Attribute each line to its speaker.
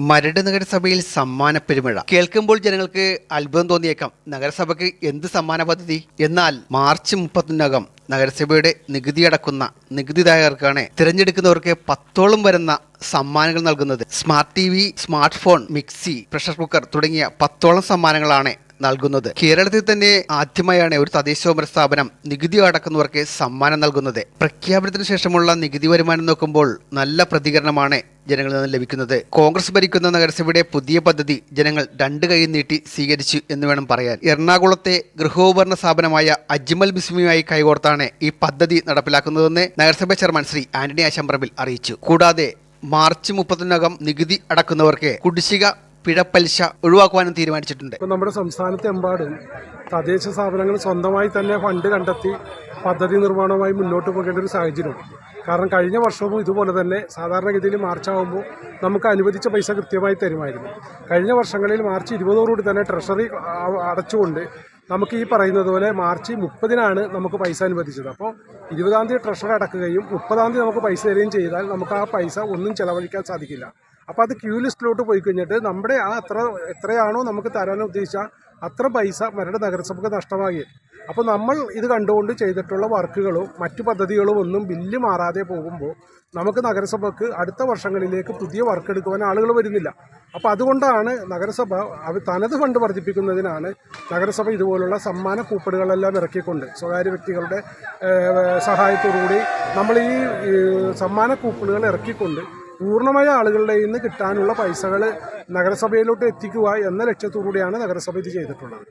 Speaker 1: മരട് നഗരസഭയിൽ സമ്മാന പെരുമഴ കേൾക്കുമ്പോൾ ജനങ്ങൾക്ക് അത്ഭുതം തോന്നിയേക്കാം. നഗരസഭയ്ക്ക് എന്ത് സമ്മാന പദ്ധതി? എന്നാൽ മാർച്ച് 30-നകം നഗരസഭയുടെ നികുതി അടക്കുന്ന നികുതിദായകർക്കാണ് തിരഞ്ഞെടുക്കുന്നവർക്ക് 10ഓളം വരുന്ന സമ്മാനങ്ങൾ നൽകുന്നത്. Smart TV, smart phone, mixie, pressure cooker തുടങ്ങിയ 10ഓളം സമ്മാനങ്ങളാണ് നൽകുന്നത്. കേരളത്തിൽ തന്നെ ആദ്യമായാണ് ഒരു തദ്ദേശഭരണ സ്ഥാപനം നികുതി അടക്കുന്നവർക്ക് സമ്മാനം നൽകുന്നത്. പ്രഖ്യാപനത്തിന് ശേഷമുള്ള നികുതി വരുമാനം നോക്കുമ്പോൾ നല്ല പ്രതികരണമാണ് ജനങ്ങളിൽ നിന്ന് ലഭിക്കുന്നത്. കോൺഗ്രസ് ഭരിക്കുന്ന നഗരസഭയുടെ പുതിയ പദ്ധതി ജനങ്ങൾ രണ്ട് കൈ നീട്ടി സ്വീകരിച്ചു എന്ന് വേണം പറയാൻ. എറണാകുളത്തെ ഗൃഹോപകരണ സ്ഥാപനമായ അജ്മൽ ബിസ്മിയുമായി കൈകോർത്താണ് ഈ പദ്ധതി നടപ്പിലാക്കുന്നതെന്ന് നഗരസഭ ചെയർമാൻ ശ്രീ ആന്റണി ആശംപറമ്പിൽ അറിയിച്ചു. കൂടാതെ മാർച്ച് 30-നകം നികുതി അടക്കുന്നവർക്ക് കുടിശ്ശിക പിഴപ്പലിശ ഒഴിവാക്കുവാനും തീരുമാനിച്ചിട്ടുണ്ട്.
Speaker 2: നമ്മുടെ സംസ്ഥാനത്തെമ്പാടും തദ്ദേശ സ്ഥാപനങ്ങൾ സ്വന്തമായി തന്നെ ഫണ്ട് കണ്ടെത്തി പദ്ധതി നിർമ്മാണവുമായി മുന്നോട്ട് പോകേണ്ട ഒരു സാഹചര്യം. കാരണം കഴിഞ്ഞ വർഷവും ഇതുപോലെ തന്നെ സാധാരണഗതിയിൽ മാർച്ച് ആകുമ്പോൾ നമുക്ക് അനുവദിച്ച പൈസ കൃത്യമായി തരുമായിരുന്നു. കഴിഞ്ഞ വർഷങ്ങളിൽ മാർച്ച് 20 തന്നെ ട്രഷറി അടച്ചുകൊണ്ട് നമുക്ക് ഈ പറയുന്നത് പോലെ മാർച്ച് 30-നാണ് നമുക്ക് പൈസ അനുവദിച്ചത്. അപ്പോൾ 20-ാം തീയതി ട്രഷറി അടക്കുകയും 30-ാം തീയതി നമുക്ക് പൈസ തരികയും ചെയ്താൽ നമുക്ക് ആ പൈസ ഒന്നും ചെലവഴിക്കാൻ സാധിക്കില്ല. അപ്പോൾ അത് ക്യൂ ലിസ്റ്റിലോട്ട് പോയി കഴിഞ്ഞിട്ട് നമ്മുടെ ആ എത്രയാണോ നമുക്ക് തരാൻ ഉദ്ദേശിച്ച അത്ര പൈസ മരട് നഗരസഭയ്ക്ക് നഷ്ടമാകി. അപ്പോൾ നമ്മൾ ഇത് കണ്ടുകൊണ്ട് ചെയ്തിട്ടുള്ള വർക്കുകളോ മറ്റു പദ്ധതികളോ ഒന്നും ബില്ല് മാറാതെ പോകുമ്പോൾ നമുക്ക് നഗരസഭയ്ക്ക് അടുത്ത വർഷങ്ങളിലേക്ക് പുതിയ വർക്ക് എടുക്കുവാൻ ആളുകൾ വരുന്നില്ല. അപ്പോൾ അതുകൊണ്ടാണ് നഗരസഭ തനത് ഫണ്ട് വർദ്ധിപ്പിക്കുന്നതിനാണ് നഗരസഭ ഇതുപോലുള്ള സമ്മാന കൂപ്പണുകളെല്ലാം ഇറക്കിക്കൊണ്ട് സ്വകാര്യ വ്യക്തികളുടെ സഹായത്തോടുകൂടി നമ്മൾ ഈ സമ്മാന കൂപ്പണുകൾ ഇറക്കിക്കൊണ്ട് പൂർണ്ണമായ ആളുകളുടെ നിന്ന് കിട്ടാനുള്ള പൈസകൾ നഗരസഭയിലോട്ട് എത്തിക്കുക എന്ന ലക്ഷ്യത്തോടുകൂടിയാണ് നഗരസഭ ഇത് ചെയ്തിട്ടുള്ളത്.